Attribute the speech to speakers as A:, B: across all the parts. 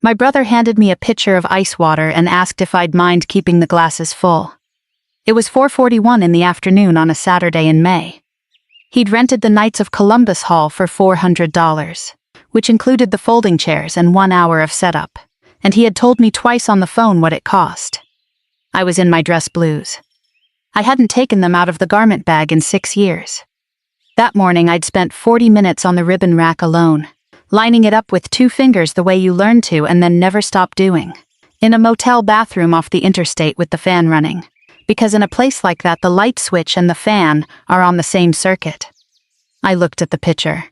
A: My brother handed me a pitcher of ice water and asked if I'd mind keeping the glasses full. It was 4:41 in the afternoon on a Saturday in May. He'd rented the Knights of Columbus Hall for $400, which included the folding chairs and 1 hour of setup, and he had told me twice on the phone what it cost. I was in my dress blues. I hadn't taken them out of the garment bag in 6 years. That morning I'd spent 40 minutes on the ribbon rack alone, lining it up with 2 fingers the way you learn to and then never stop doing, in a motel bathroom off the interstate with the fan running, because in a place like that the light switch and the fan are on the same circuit. I looked at the picture,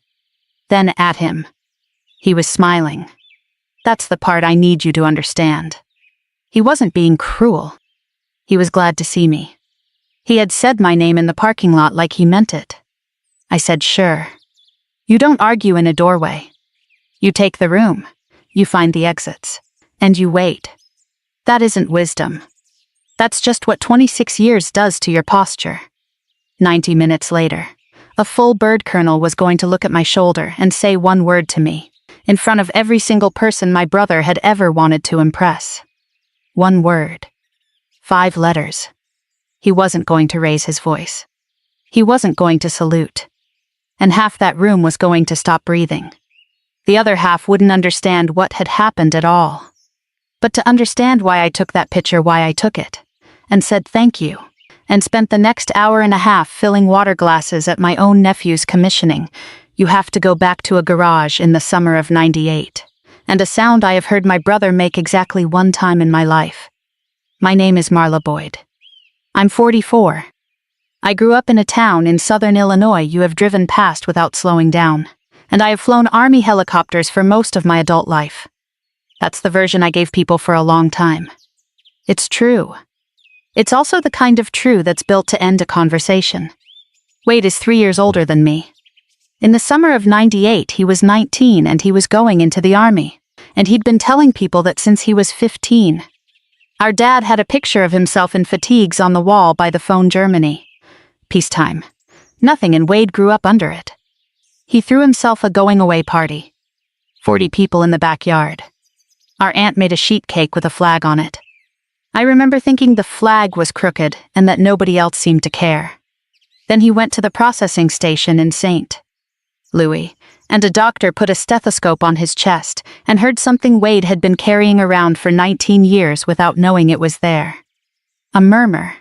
A: then at him. He was smiling. That's the part I need you to understand. He wasn't being cruel. He was glad to see me. He had said my name in the parking lot like he meant it. I said, sure. You don't argue in a doorway. You take the room, you find the exits, and you wait. That isn't wisdom. That's just what 26 years does to your posture. 90 minutes later, a full bird colonel was going to look at my shoulder and say one word to me, in front of every single person my brother had ever wanted to impress. One word. 5 letters. He wasn't going to raise his voice. He wasn't going to salute. And half that room was going to stop breathing. The other half wouldn't understand what had happened at all. But to understand why I took that picture, why I took it, and said thank you, and spent the next hour and a half filling water glasses at my own nephew's commissioning, you have to go back to a garage in the summer of '98, and a sound I have heard my brother make exactly 1 time in my life. My name is Marla Boyd. I'm 44. I grew up in a town in southern Illinois you have driven past without slowing down, and I have flown Army helicopters for most of my adult life. That's the version I gave people for a long time. It's true. It's also the kind of true that's built to end a conversation. Wade is 3 years older than me. In the summer of '98 he was 19 and he was going into the Army, and he'd been telling people that since he was 15. Our dad had a picture of himself in fatigues on the wall by the phone Germany. Peacetime. Nothing, and Wade grew up under it. He threw himself a going-away party. 40 people in the backyard. Our aunt made a sheet cake with a flag on it. I remember thinking the flag was crooked and that nobody else seemed to care. Then he went to the processing station in St. Louis, and a doctor put a stethoscope on his chest and heard something Wade had been carrying around for 19 years without knowing it was there. A murmur.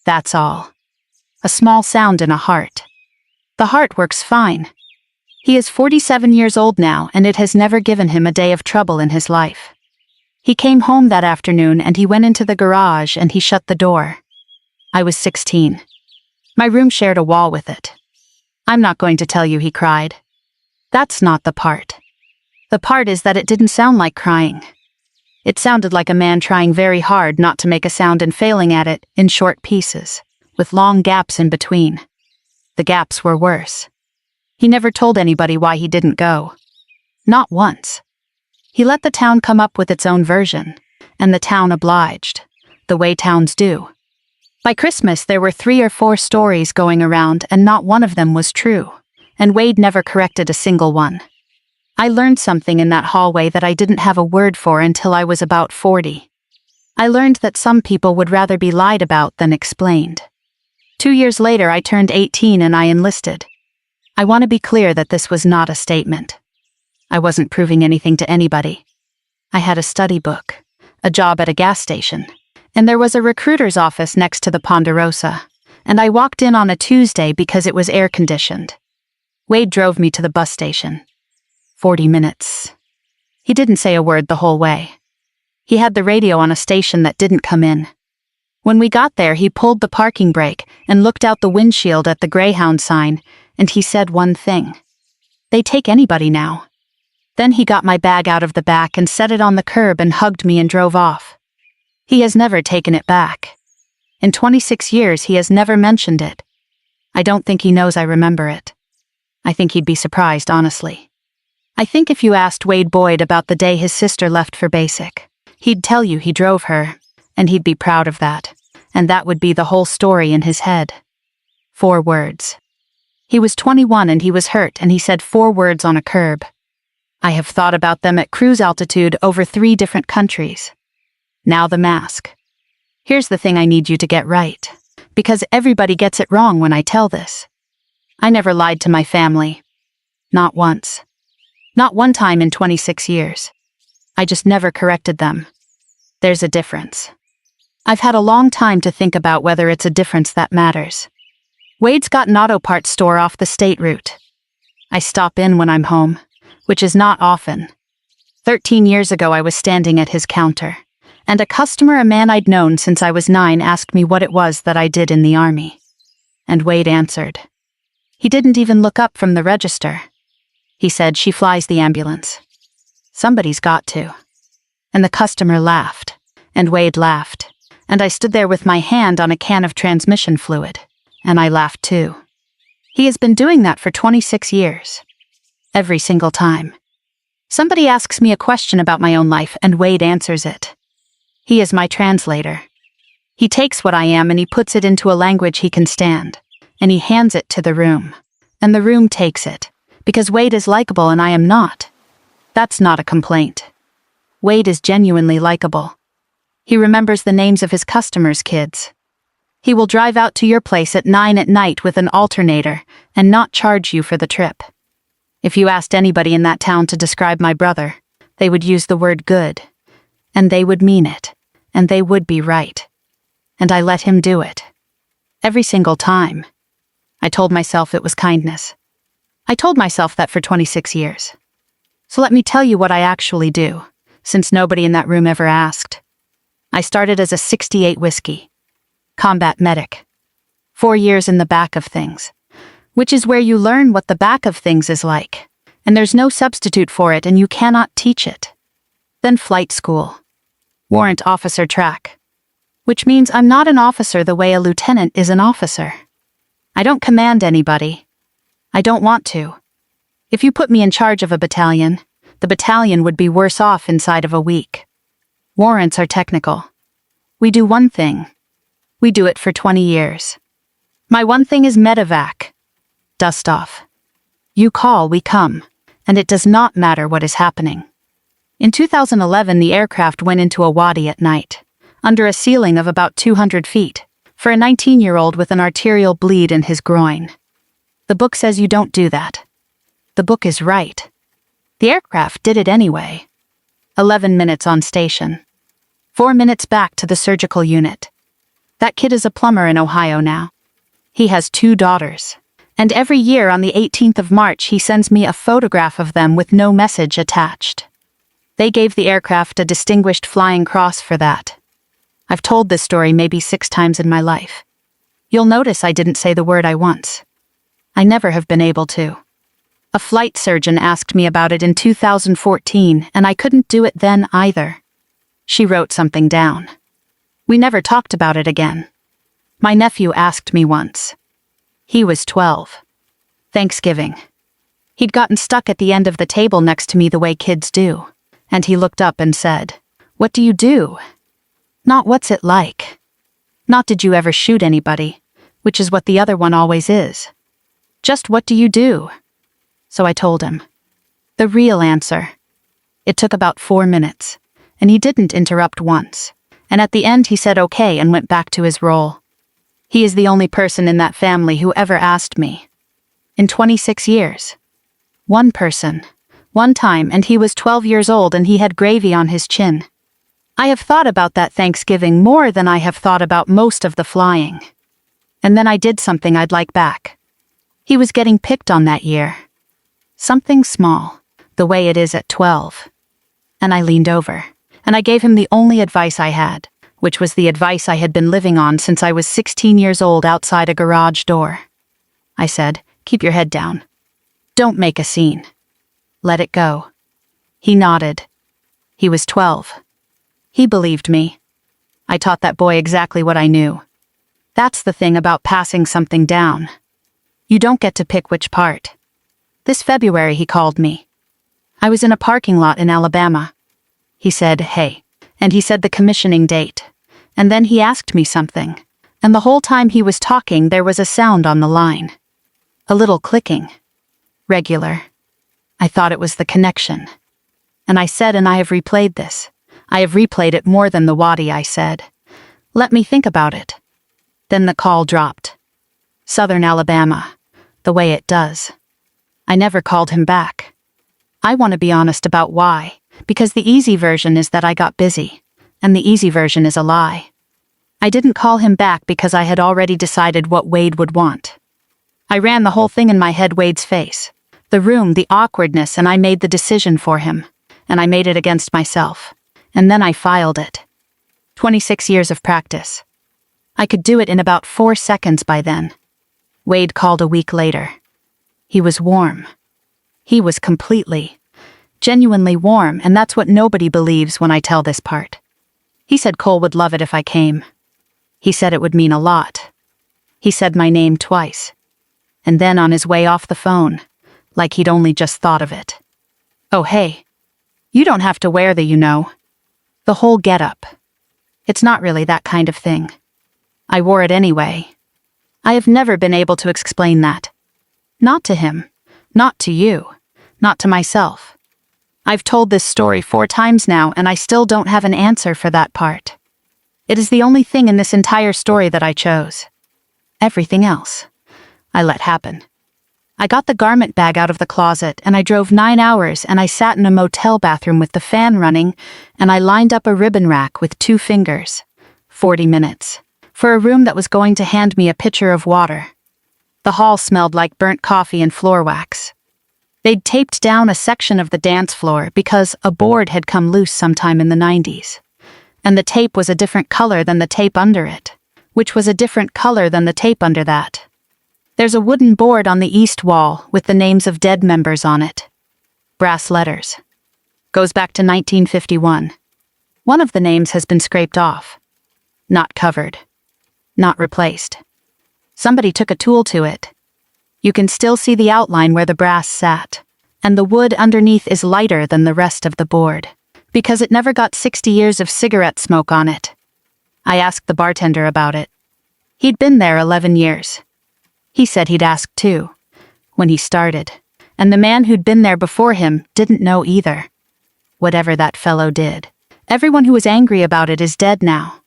A: That's all. A small sound in a heart. The heart works fine. He is 47 years old now, and it has never given him a day of trouble in his life. He came home that afternoon and he went into the garage and he shut the door. I was 16. My room shared a wall with it. I'm not going to tell you he cried. That's not the part. The part is that it didn't sound like crying. It sounded like a man trying very hard not to make a sound and failing at it in short pieces, with long gaps in between. The gaps were worse. He never told anybody why he didn't go. Not once. He let the town come up with its own version, and the town obliged, the way towns do. By Christmas there were 3 or 4 stories going around and not one of them was true, and Wade never corrected a single one. I learned something in that hallway that I didn't have a word for until I was about 40. I learned that some people would rather be lied about than explained. 2 years later I turned 18 and I enlisted. I want to be clear that this was not a statement. I wasn't proving anything to anybody. I had a study book, a job at a gas station, and there was a recruiter's office next to the Ponderosa, and I walked in on a Tuesday because it was air-conditioned. Wade drove me to the bus station. 40 minutes. He didn't say a word the whole way. He had the radio on a station that didn't come in. When we got there, he pulled the parking brake and looked out the windshield at the Greyhound sign, and he said one thing. They take anybody now. Then he got my bag out of the back and set it on the curb and hugged me and drove off. He has never taken it back. In 26 years, he has never mentioned it. I don't think he knows I remember it. I think he'd be surprised, honestly. I think if you asked Wade Boyd about the day his sister left for basic, he'd tell you he drove her, and he'd be proud of that, and that would be the whole story in his head. 4 words. He was 21 and he was hurt and he said 4 words on a curb. I have thought about them at cruise altitude over 3 different countries. Now the mask. Here's the thing I need you to get right, because everybody gets it wrong when I tell this. I never lied to my family. Not once. Not one time in 26 years. I just never corrected them. There's a difference. I've had a long time to think about whether it's a difference that matters. Wade's got an auto parts store off the state route. I stop in when I'm home, which is not often. 13 years ago I was standing at his counter, and a customer, a man I'd known since I was 9, asked me what it was that I did in the army. And Wade answered. He didn't even look up from the register. He said, "She flies the ambulance." Somebody's got to. And the customer laughed, and Wade laughed, and I stood there with my hand on a can of transmission fluid, and I laughed too. He has been doing that for 26 years. Every single time. Somebody asks me a question about my own life, and Wade answers it. He is my translator. He takes what I am and he puts it into a language he can stand, and he hands it to the room, and the room takes it, because Wade is likable and I am not. That's not a complaint. Wade is genuinely likable. He remembers the names of his customers' kids. He will drive out to your place at 9 at night with an alternator and not charge you for the trip. If you asked anybody in that town to describe my brother, they would use the word good. And they would mean it. And they would be right. And I let him do it. Every single time. I told myself it was kindness. I told myself that for 26 years. So let me tell you what I actually do, since nobody in that room ever asked. I started as a 68 whiskey. Combat medic. 4 years in the back of things. Which is where you learn what the back of things is like. And there's no substitute for it and you cannot teach it. Then flight school. Warrant officer track. Which means I'm not an officer the way a lieutenant is an officer. I don't command anybody. I don't want to. If you put me in charge of a battalion, the battalion would be worse off inside of a week. Warrants are technical. We do one thing. We do it for 20 years. My one thing is medevac. Dust off. You call, we come, and it does not matter what is happening. In 2011, the aircraft went into a wadi at night, under a ceiling of about 200 feet, for a 19-year-old with an arterial bleed in his groin. The book says you don't do that. The book is right. The aircraft did it anyway. 11 minutes on station. 4 minutes back to the surgical unit. That kid is a plumber in Ohio now. He has 2 daughters. And every year on the 18th of March he sends me a photograph of them with no message attached. They gave the aircraft a distinguished flying cross for that. I've told this story maybe 6 times in my life. You'll notice I didn't say the word I once. I never have been able to. A flight surgeon asked me about it in 2014, and I couldn't do it then either. She wrote something down. We never talked about it again. My nephew asked me once. He was 12. Thanksgiving. He'd gotten stuck at the end of the table next to me the way kids do, and he looked up and said, "What do you do?" Not what's it like. Not did you ever shoot anybody, which is what the other one always is. Just what do you do? So I told him. The real answer. It took about 4 minutes, and he didn't interrupt once, and at the end he said okay and went back to his role. He is the only person in that family who ever asked me. In 26 years. One person. One time, and he was 12 years old and he had gravy on his chin. I have thought about that Thanksgiving more than I have thought about most of the flying. And then I did something I'd like back. He was getting picked on that year. Something small, the way it is at 12. And I leaned over, and I gave him the only advice I had, which was the advice I had been living on since I was 16 years old outside a garage door. I said, "Keep your head down. Don't make a scene. Let it go." He nodded. He was 12. He believed me. I taught that boy exactly what I knew. That's the thing about passing something down. You don't get to pick which part. This February he called me. I was in a parking lot in Alabama. He said, "Hey," and he said the commissioning date. And then he asked me something, and the whole time he was talking there was a sound on the line. A little clicking. Regular. I thought it was the connection. And I said, and I have replayed this. I have replayed it more than the wadi, I said. Let me think about it. Then the call dropped. Southern Alabama. The way it does. I never called him back. I want to be honest about why, because the easy version is that I got busy, and the easy version is a lie. I didn't call him back because I had already decided what Wade would want. I ran the whole thing in my head, Wade's face, the room, the awkwardness, and I made the decision for him, and I made it against myself, and then I filed it. 26 years of practice. I could do it in about 4 seconds by then. Wade called a week later. He was warm. He was completely, genuinely warm, and that's what nobody believes when I tell this part. He said Cole would love it if I came. He said it would mean a lot. He said my name twice. And then on his way off the phone, like he'd only just thought of it. Oh hey, you don't have to wear the the whole get-up. It's not really that kind of thing. I wore it anyway. I have never been able to explain that. Not to him, not to you, not to myself. I've told this story 4 times now and I still don't have an answer for that part. It is the only thing in this entire story that I chose. Everything else, I let happen. I got the garment bag out of the closet and I drove 9 hours and I sat in a motel bathroom with the fan running and I lined up a ribbon rack with 2 fingers. 40 minutes. For a room that was going to hand me a pitcher of water. The hall smelled like burnt coffee and floor wax. They'd taped down a section of the dance floor because a board had come loose sometime in the 90s. And the tape was a different color than the tape under it, which was a different color than the tape under that. There's a wooden board on the east wall with the names of dead members on it. Brass letters. Goes back to 1951. One of the names has been scraped off. Not covered. Not replaced. Somebody took a tool to it. You can still see the outline where the brass sat, and the wood underneath is lighter than the rest of the board, because it never got 60 years of cigarette smoke on it. I asked the bartender about it. He'd been there 11 years. He said he'd asked too, when he started, and the man who'd been there before him didn't know either. Whatever that fellow did, everyone who was angry about it is dead now.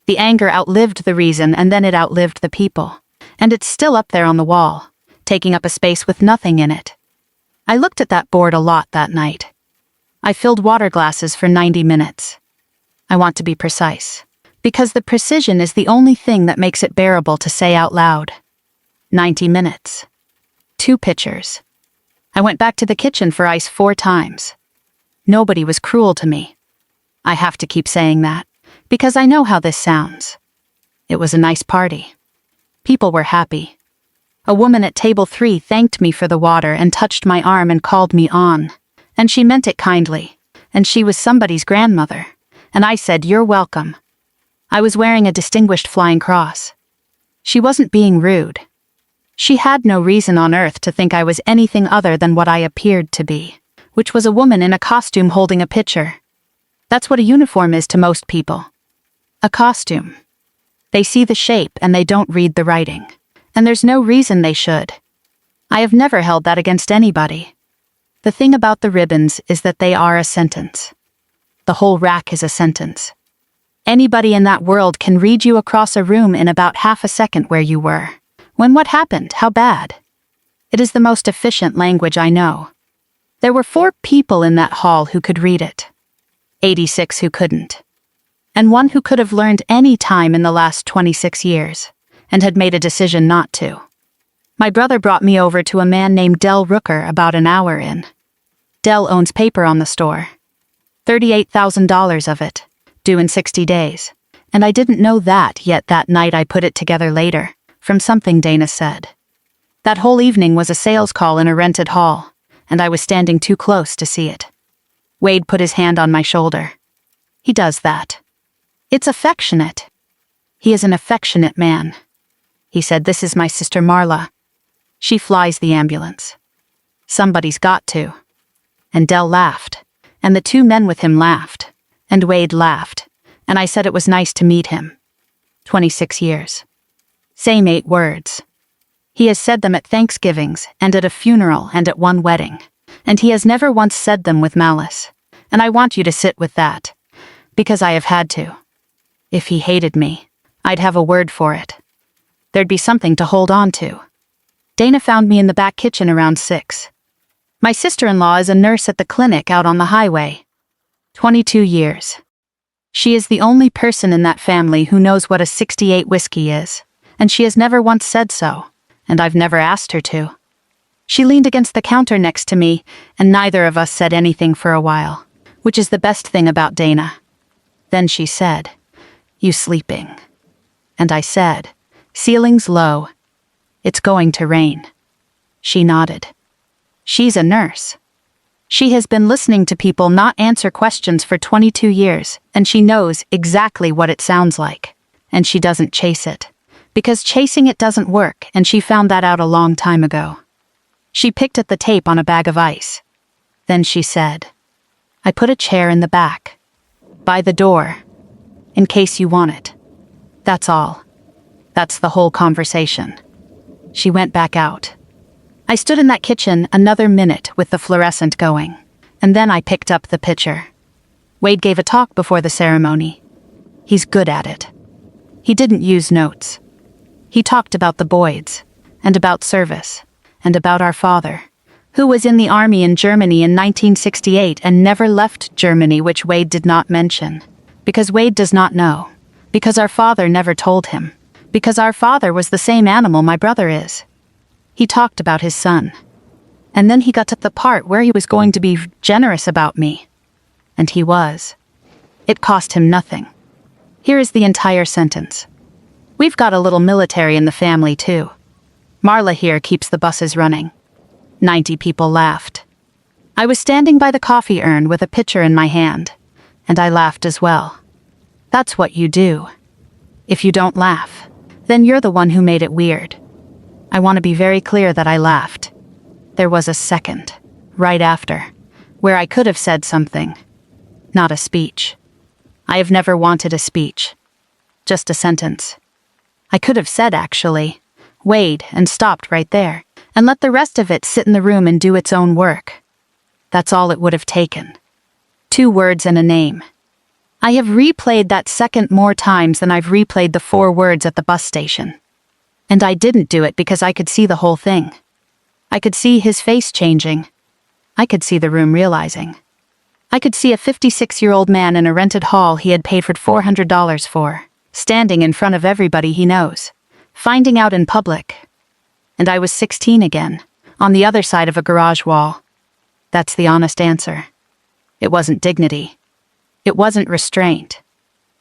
A: The anger outlived the reason and then it outlived the people, and it's still up there on the wall, taking up a space with nothing in it. I looked at that board a lot that night. I filled water glasses for 90 minutes. I want to be precise, because the precision is the only thing that makes it bearable to say out loud. 90 minutes. 2 pitchers. I went back to the kitchen for ice 4 times. Nobody was cruel to me. I have to keep saying that, because I know how this sounds. It was a nice party. People were happy. A woman at table 3 thanked me for the water and touched my arm and called me on. And she meant it kindly. And she was somebody's grandmother. And I said, "You're welcome." I was wearing a distinguished flying cross. She wasn't being rude. She had no reason on earth to think I was anything other than what I appeared to be, which was a woman in a costume holding a pitcher. That's what a uniform is to most people. A costume. They see the shape and they don't read the writing. And there's no reason they should. I have never held that against anybody. The thing about the ribbons is that they are a sentence. The whole rack is a sentence. Anybody in that world can read you across a room in about half a second where you were. When, what happened, how bad. It is the most efficient language I know. There were 4 people in that hall who could read it. 86 who couldn't. And 1 who could have learned any time in the last 26 years, and had made a decision not to. My brother brought me over to a man named Del Rooker about an hour in. Del owns paper on the store. $38,000 of it, due in 60 days. And I didn't know that, yet that night I put it together later, from something Dana said. That whole evening was a sales call in a rented hall, and I was standing too close to see it. Wade put his hand on my shoulder. He does that. It's affectionate. He is an affectionate man. He said, "This is my sister Marla. She flies the ambulance. Somebody's got to." And Del laughed, and the 2 men with him laughed, and Wade laughed, and I said it was nice to meet him. 26 years. Same 8 words. He has said them at Thanksgivings, and at a funeral, and at 1 wedding. and he has never once said them with malice. And I want you to sit with that. Because I have had to. If he hated me, I'd have a word for it. There'd be something to hold on to. Dana found me in the back kitchen around 6. My sister-in-law is a nurse at the clinic out on the highway. 22 years. She is the only person in that family who knows what a 68 whiskey is, and she has never once said so, and I've never asked her to. She leaned against the counter next to me, and neither of us said anything for a while, which is the best thing about Dana. Then she said, "You sleeping?" And I said, "Ceiling's low. It's going to rain." She nodded. She's a nurse. She has been listening to people not answer questions for 22 years, and she knows exactly what it sounds like. And she doesn't chase it. Because chasing it doesn't work, and she found that out a long time ago. She picked at the tape on a bag of ice. Then she said, "I put a chair in the back. By the door. In case you want it. That's all. That's the whole conversation." She went back out. I stood in that kitchen another minute with the fluorescent going, and then I picked up the pitcher. Wade gave a talk before the ceremony. He's good at it. He didn't use notes. He talked about the Boyds, and about service, and about our father, who was in the army in Germany in 1968 and never left Germany, which Wade did not mention. Because Wade does not know. Because our father never told him. Because our father was the same animal my brother is. He talked about his son. And then he got to the part where he was going to be generous about me. And he was. It cost him nothing. Here is the entire sentence. We've got a little military in the family, too. Marla here keeps the buses running. 90 people laughed. I was standing by the coffee urn with a pitcher in my hand, and I laughed as well. That's what you do. If you don't laugh, then you're the one who made it weird. I want to be very clear that I laughed. There was a second, right after, where I could have said something. Not a speech. I have never wanted a speech. Just a sentence. I could have said, actually, "Wade," and stopped right there, and let the rest of it sit in the room and do its own work. That's all it would have taken. 2 words and a name. I have replayed that second more times than I've replayed the 4 words at the bus station. And I didn't do it because I could see the whole thing. I could see his face changing. I could see the room realizing. I could see a 56-year-old man in a rented hall he had paid for $400 for, standing in front of everybody he knows, finding out in public. And I was 16 again, on the other side of a garage wall. That's the honest answer. It wasn't dignity. It wasn't restraint.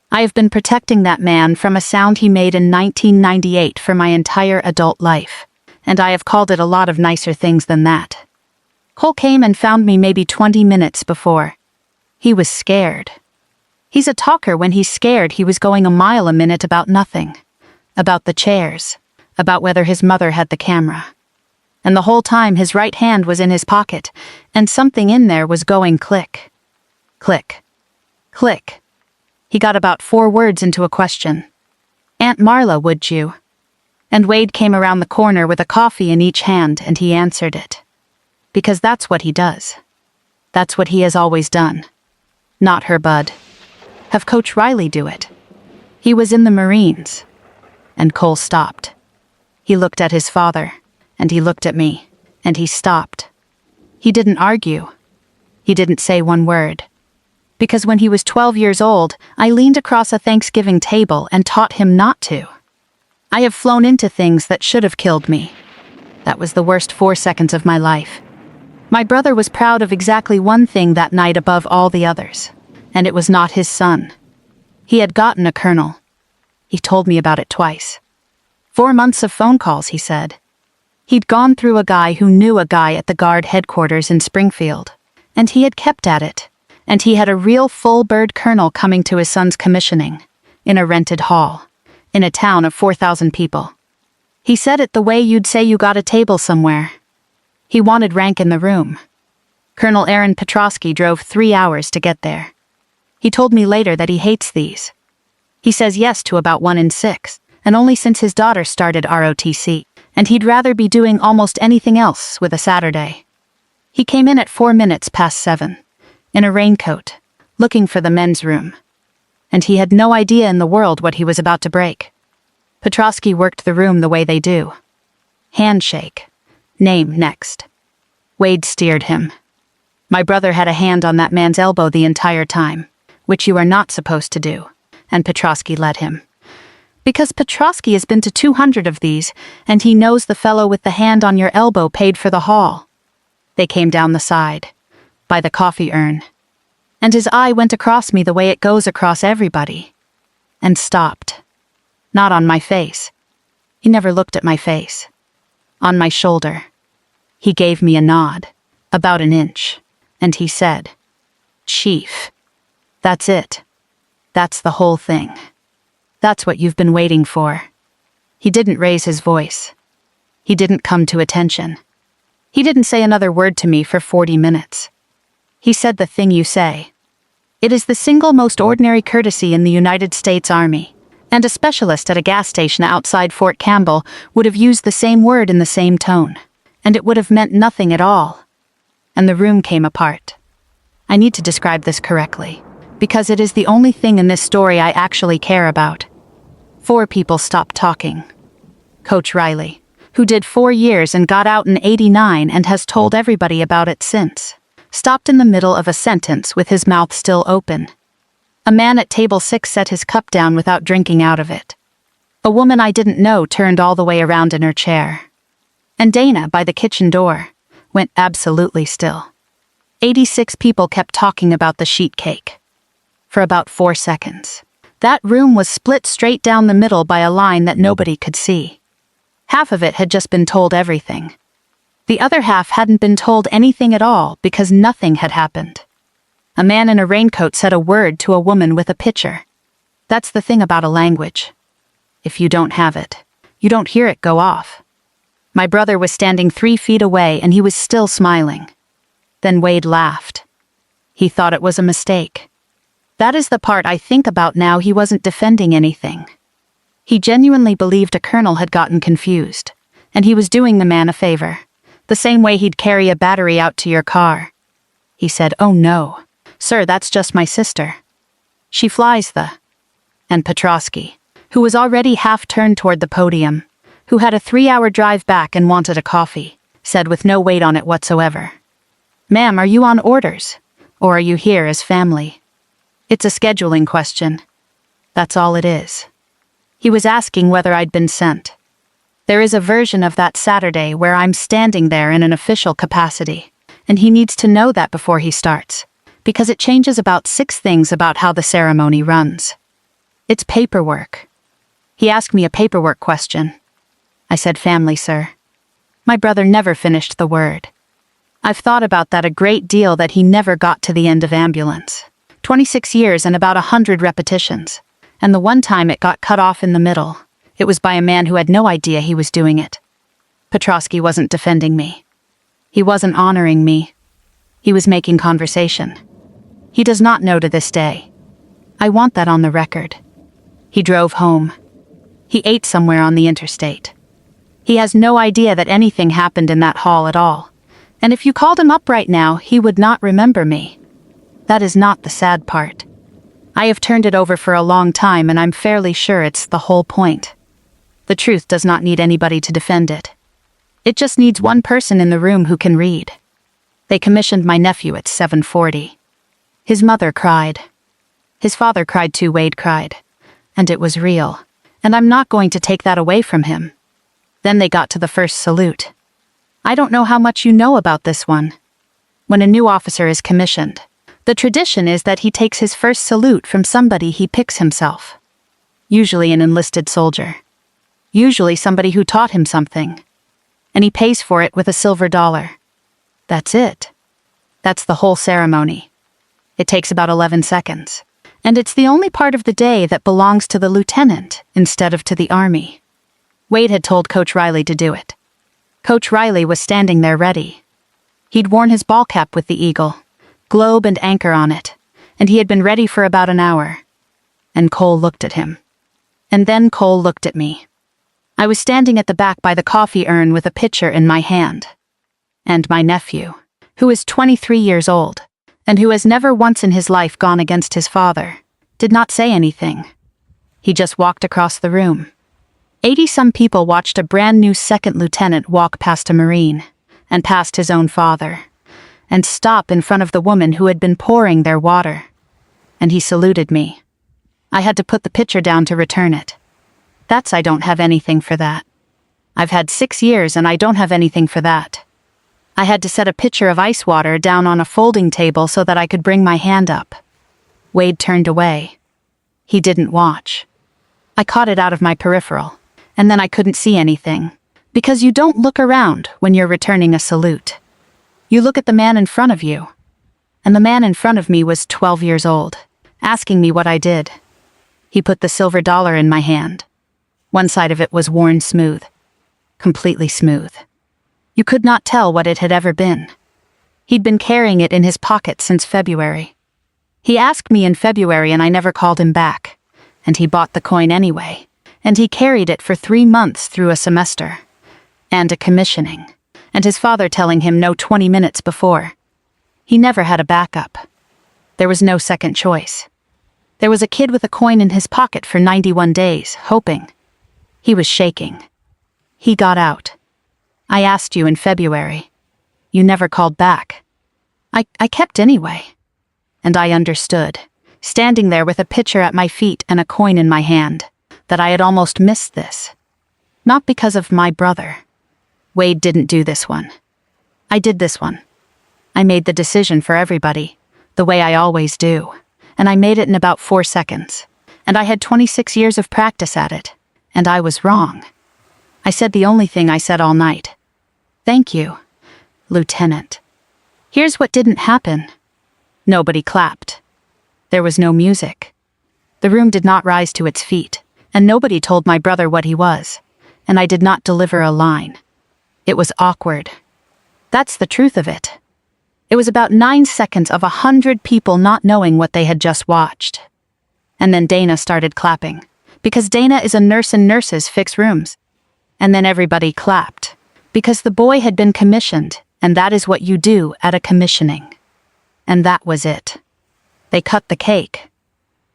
A: I have been protecting that man from a sound he made in 1998 for my entire adult life, and I have called it a lot of nicer things than that. Cole came and found me maybe 20 minutes before. He was scared. He's a talker. When he's scared, he was going a mile a minute about nothing. About the chairs. About whether his mother had the camera. And the whole time his right hand was in his pocket, and something in there was going click. Click. Click. He got about 4 words into a question. "Aunt Marla, would you?" And Wade came around the corner with a coffee in each hand, and he answered it. Because that's what he does. That's what he has always done. Not her, bud. Have Coach Riley do it. He was in the Marines. And Cole stopped. He looked at his father, and he looked at me, and he stopped. He didn't argue. He didn't say one word. Because when he was 12 years old, I leaned across a Thanksgiving table and taught him not to. I have flown into things that should have killed me. That was the worst 4 seconds of my life. My brother was proud of exactly one thing that night above all the others, and it was not his son. He had gotten a colonel. He told me about it twice. 4 months of phone calls, he said. He'd gone through a guy who knew a guy at the Guard headquarters in Springfield, and he had kept at it. And he had a real full-bird colonel coming to his son's commissioning, in a rented hall, in a town of 4,000 people. He said it the way you'd say you got a table somewhere. He wanted rank in the room. Colonel Aaron Petrosky drove 3 hours to get there. He told me later that he hates these. He says yes to about 1 in 6, and only since his daughter started ROTC, and he'd rather be doing almost anything else with a Saturday. He came in at 7:04, in a raincoat, looking for the men's room. And he had no idea in the world what he was about to break. Petrosky worked the room the way they do. Handshake. Name next. Wade steered him. My brother had a hand on that man's elbow the entire time, which you are not supposed to do, and Petrosky let him. Because Petrosky has been to 200 of these, and he knows the fellow with the hand on your elbow paid for the haul. They came down the side, by the coffee urn. And his eye went across me the way it goes across everybody. And stopped. Not on my face. He never looked at my face. On my shoulder. He gave me a nod, about an inch, and he said, "Chief. That's it. That's the whole thing. That's what you've been waiting for." He didn't raise his voice. He didn't come to attention. He didn't say another word to me for 40 minutes. He said the thing you say. It is the single most ordinary courtesy in the United States Army, and a specialist at a gas station outside Fort Campbell would have used the same word in the same tone, and it would have meant nothing at all. And the room came apart. I need to describe this correctly, because it is the only thing in this story I actually care about. 4 people stopped talking. Coach Riley, who did 4 years and got out in '89 and has told everybody about it since, stopped in the middle of a sentence with his mouth still open. A man at table 6 set his cup down without drinking out of it. A woman I didn't know turned all the way around in her chair. And Dana, by the kitchen door, went absolutely still. 86 people kept talking about the sheet cake. For about 4 seconds. That room was split straight down the middle by a line that nobody could see. Half of it had just been told everything. The other half hadn't been told anything at all because nothing had happened. A man in a raincoat said a word to a woman with a pitcher. That's the thing about a language. If you don't have it, you don't hear it go off. My brother was standing 3 feet away and he was still smiling. Then Wade laughed. He thought it was a mistake. That is the part I think about now. He wasn't defending anything. He genuinely believed a colonel had gotten confused, and he was doing the man a favor, the same way he'd carry a battery out to your car. He said, "Oh no, sir, that's just my sister. She flies the..." And Petrosky, who was already half turned toward the podium, who had a 3-hour drive back and wanted a coffee, said with no weight on it whatsoever, "Ma'am, are you on orders? Or are you here as family? It's a scheduling question. That's all it is." He was asking whether I'd been sent. There is a version of that Saturday where I'm standing there in an official capacity, and he needs to know that before he starts, because it changes about 6 things about how the ceremony runs. It's paperwork. He asked me a paperwork question. I said, "Family, sir." My brother never finished the word. I've thought about that a great deal, that he never got to the end of ambulance. 26 years and about 100 repetitions. And the one time it got cut off in the middle, it was by a man who had no idea he was doing it. Petrosky wasn't defending me. He wasn't honoring me. He was making conversation. He does not know to this day. I want that on the record. He drove home. He ate somewhere on the interstate. He has no idea that anything happened in that hall at all. And if you called him up right now, he would not remember me. That is not the sad part. I have turned it over for a long time, and I'm fairly sure it's the whole point. The truth does not need anybody to defend it. It just needs one person in the room who can read. They commissioned my nephew at 7:40. His mother cried. His father cried too. Wade cried. And it was real. And I'm not going to take that away from him. Then they got to the first salute. I don't know how much you know about this one. When a new officer is commissioned, the tradition is that he takes his first salute from somebody he picks himself. Usually an enlisted soldier. Usually somebody who taught him something. And he pays for it with a silver dollar. That's it. That's the whole ceremony. It takes about 11 seconds. And it's the only part of the day that belongs to the lieutenant instead of to the army. Wade had told Coach Riley to do it. Coach Riley was standing there ready. He'd worn his ball cap with the eagle, globe and anchor on it, and he had been ready for about an hour. And Cole looked at him. And then Cole looked at me. I was standing at the back by the coffee urn with a pitcher in my hand. And my nephew, who is 23 years old, and who has never once in his life gone against his father, did not say anything. He just walked across the room. 80-some people watched a brand new second lieutenant walk past a Marine, and past his own father, and stop in front of the woman who had been pouring their water. And he saluted me. I had to put the pitcher down to return it. I don't have anything for that. I've had 6 years and I don't have anything for that. I had to set a pitcher of ice water down on a folding table so that I could bring my hand up. Wade turned away. He didn't watch. I caught it out of my peripheral, and then I couldn't see anything, because you don't look around when you're returning a salute. You look at the man in front of you. And the man in front of me was 12 years old, asking me what I did. He put the silver dollar in my hand. One side of it was worn smooth. Completely smooth. You could not tell what it had ever been. He'd been carrying it in his pocket since February. He asked me in February and I never called him back. And he bought the coin anyway. And he carried it for 3 months through a semester. And a commissioning. And his father telling him no 20 minutes before. He never had a backup. There was no second choice. There was a kid with a coin in his pocket for 91 days, hoping. He was shaking. He got out. I asked you in February. You never called back. I kept anyway. And I understood, standing there with a pitcher at my feet and a coin in my hand, that I had almost missed this. Not because of my brother. Wade didn't do this one. I did this one. I made the decision for everybody, the way I always do, and I made it in about 4 seconds. And I had 26 years of practice at it, and I was wrong. I said the only thing I said all night. Thank you, Lieutenant. Here's what didn't happen. Nobody clapped. There was no music. The room did not rise to its feet, and nobody told my brother what he was, and I did not deliver a line. It was awkward. That's the truth of it. It was about 9 seconds of 100 people not knowing what they had just watched. And then Dana started clapping, because Dana is a nurse and nurses fix rooms. And then everybody clapped, because the boy had been commissioned, and that is what you do at a commissioning. And that was it. They cut the cake.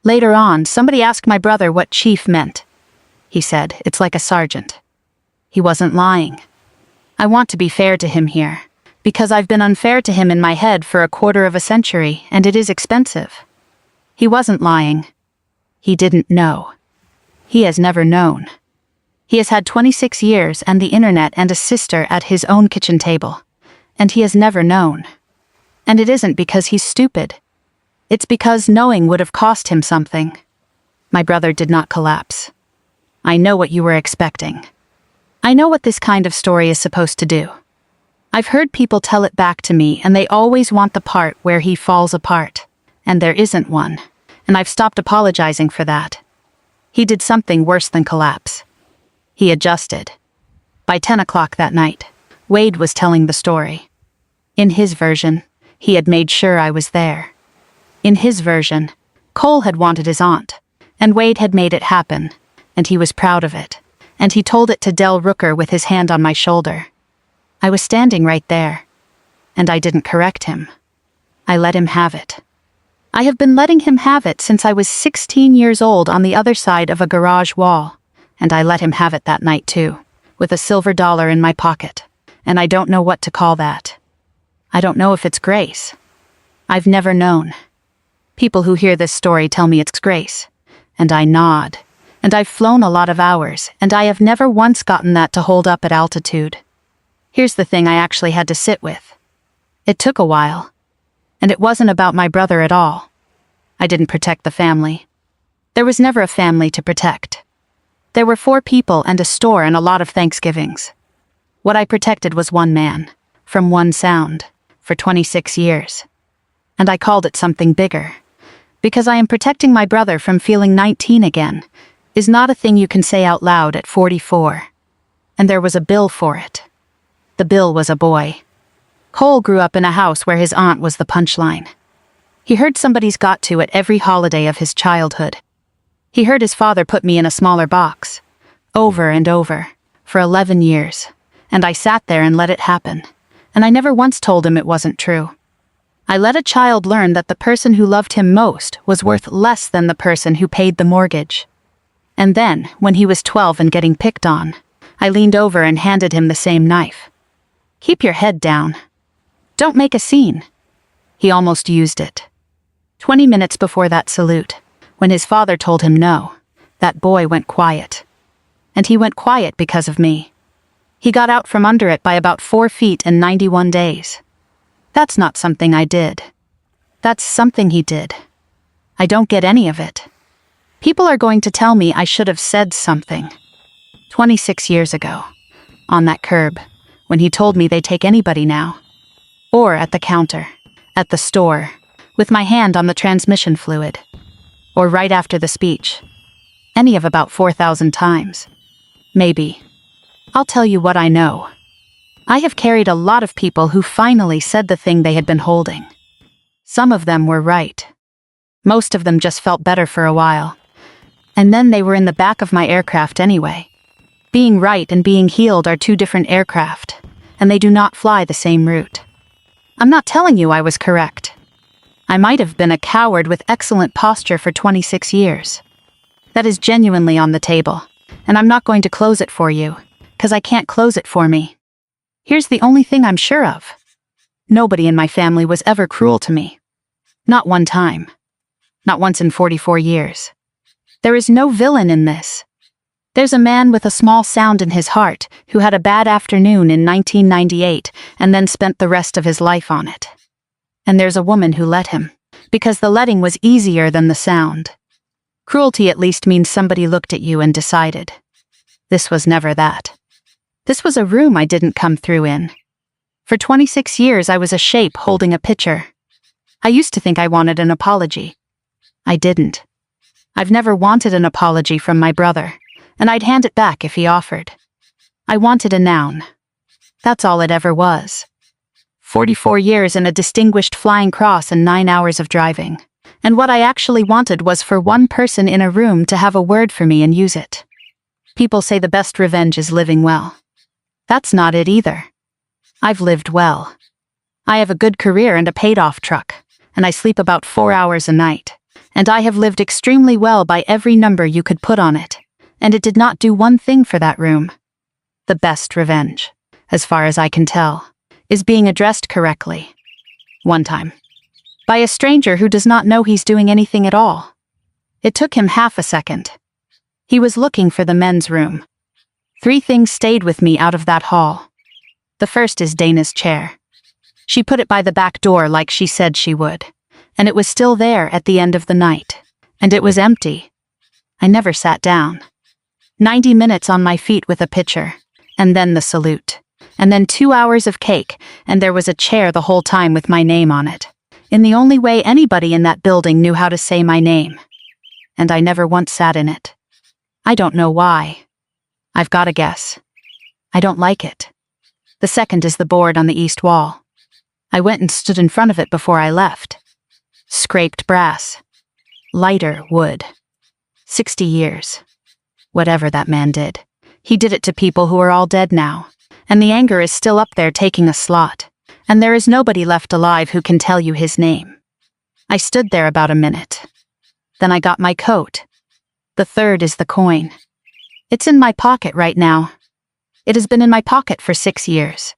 A: Later on, somebody asked my brother what chief meant. He said, it's like a sergeant. He wasn't lying. I want to be fair to him here, because I've been unfair to him in my head for 1/4 of a century, and it is expensive. He wasn't lying. He didn't know. He has never known. He has had 26 years and the internet and a sister at his own kitchen table, and he has never known. And it isn't because he's stupid. It's because knowing would have cost him something. My brother did not collapse. I know what you were expecting. I know what this kind of story is supposed to do. I've heard people tell it back to me, and they always want the part where he falls apart, and there isn't one, and I've stopped apologizing for that. He did something worse than collapse. He adjusted. By 10 o'clock that night, Wade was telling the story. In his version, he had made sure I was there. In his version, Cole had wanted his aunt, and Wade had made it happen, and he was proud of it, and he told it to Del Rooker with his hand on my shoulder. I was standing right there, and I didn't correct him. I let him have it. I have been letting him have it since I was 16 years old on the other side of a garage wall, and I let him have it that night too, with a silver dollar in my pocket, and I don't know what to call that. I don't know if it's grace. I've never known. People who hear this story tell me it's grace, and I nod, and I've flown a lot of hours, and I have never once gotten that to hold up at altitude. Here's the thing I actually had to sit with. It took a while, and it wasn't about my brother at all. I didn't protect the family. There was never a family to protect. There were 4 people and a store and a lot of Thanksgivings. What I protected was one man, from one sound, for 26 years. And I called it something bigger. Because I am protecting my brother from feeling 19 again, is not a thing you can say out loud at 44. And there was a bill for it. The bill was a boy. Cole grew up in a house where his aunt was the punchline. He heard somebody's got to at every holiday of his childhood. He heard his father put me in a smaller box, over and over, for 11 years, and I sat there and let it happen, and I never once told him it wasn't true. I let a child learn that the person who loved him most was worth less than the person who paid the mortgage. And then, when he was 12 and getting picked on, I leaned over and handed him the same knife. "Keep your head down. Don't make a scene." He almost used it. 20 minutes before that salute, when his father told him no, that boy went quiet. And he went quiet because of me. He got out from under it by about 4 feet in 91 days. That's not something I did. That's something he did. I don't get any of it. People are going to tell me I should have said something. 26 years ago, on that curb, when he told me they take anybody now. Or at the counter, at the store, with my hand on the transmission fluid. Or right after the speech. Any of about 4,000 times. Maybe. I'll tell you what I know. I have carried a lot of people who finally said the thing they had been holding. Some of them were right. Most of them just felt better for a while. And then they were in the back of my aircraft anyway. Being right and being healed are two different aircraft, and they do not fly the same route. I'm not telling you I was correct. I might have been a coward with excellent posture for 26 years. That is genuinely on the table, and I'm not going to close it for you, 'cause I can't close it for me. Here's the only thing I'm sure of. Nobody in my family was ever cruel to me. Not one time. Not once in 44 years. There is no villain in this. There's a man with a small sound in his heart who had a bad afternoon in 1998 and then spent the rest of his life on it. And there's a woman who let him, because the letting was easier than the sound. Cruelty at least means somebody looked at you and decided. This was never that. This was a room I didn't come through in. For 26 years I was a shape holding a picture. I used to think I wanted an apology. I didn't. I've never wanted an apology from my brother, and I'd hand it back if he offered. I wanted a noun. That's all it ever was. 44 years and a distinguished flying cross and 9 hours of driving. And what I actually wanted was for one person in a room to have a word for me and use it. People say the best revenge is living well. That's not it either. I've lived well. I have a good career and a paid-off truck, and I sleep about 4 hours a night. And I have lived extremely well by every number you could put on it, and it did not do one thing for that room. The best revenge, as far as I can tell, is being addressed correctly. One time. By a stranger who does not know he's doing anything at all. It took him half a second. He was looking for the men's room. 3 things stayed with me out of that hall. The first is Dana's chair. She put it by the back door like she said she would, and it was still there at the end of the night, and it was empty. I never sat down. 90 minutes on my feet with a pitcher, and then the salute, and then 2 hours of cake, and there was a chair the whole time with my name on it, in the only way anybody in that building knew how to say my name. And I never once sat in it. I don't know why. I've got a guess. I don't like it. The second is the board on the east wall. I went and stood in front of it before I left. Scraped brass. Lighter wood. 60 years. Whatever that man did. He did it to people who are all dead now. And the anger is still up there taking a slot. And there is nobody left alive who can tell you his name. I stood there about a minute. Then I got my coat. The third is the coin. It's in my pocket right now. It has been in my pocket for 6 years.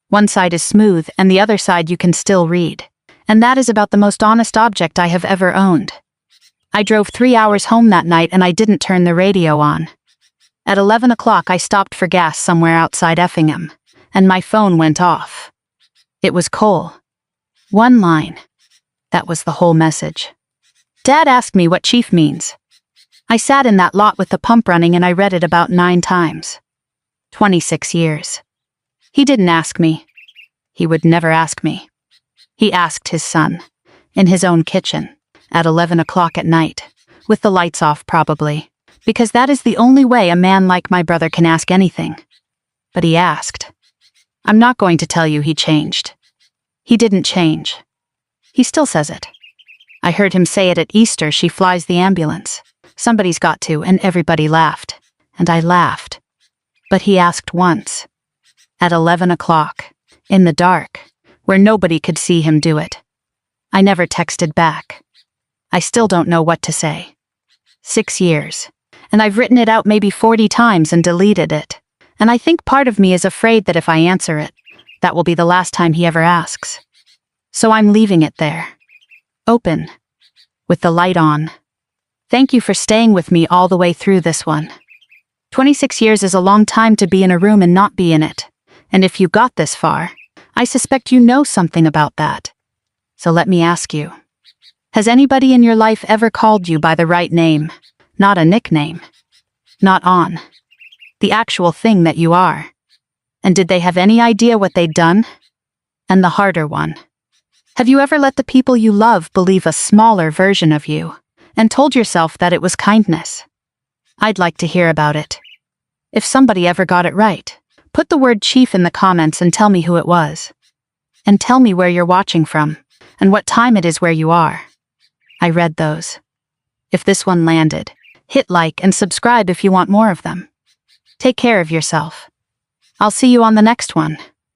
A: One side is smooth and the other side you can still read. And that is about the most honest object I have ever owned. I drove 3 hours home that night and I didn't turn the radio on. At 11 o'clock I stopped for gas somewhere outside Effingham, and my phone went off. It was Cole. 1 line. That was the whole message. Dad asked me what chief means. I sat in that lot with the pump running and I read it about 9 times. 26 years. He didn't ask me. He would never ask me. He asked his son, in his own kitchen, at 11 o'clock at night, with the lights off probably, because that is the only way a man like my brother can ask anything. But he asked. I'm not going to tell you he changed. He didn't change. He still says it. I heard him say it at Easter. She flies the ambulance. Somebody's got to, and everybody laughed. And I laughed. But he asked once. At 11 o'clock. In the dark, where nobody could see him do it. I never texted back. I still don't know what to say. 6 years. And I've written it out maybe 40 times and deleted it. And I think part of me is afraid that if I answer it, that will be the last time he ever asks. So I'm leaving it there. Open. With the light on. Thank you for staying with me all the way through this one. 26 years is a long time to be in a room and not be in it. And if you got this far, I suspect you know something about that. So let me ask you. Has anybody in your life ever called you by the right name? Not a nickname. Not on. The actual thing that you are. And did they have any idea what they'd done? And the harder one. Have you ever let the people you love believe a smaller version of you, and told yourself that it was kindness? I'd like to hear about it. If somebody ever got it right, put the word chief in the comments and tell me who it was. And tell me where you're watching from, and what time it is where you are. I read those. If this one landed, hit like and subscribe if you want more of them. Take care of yourself. I'll see you on the next one.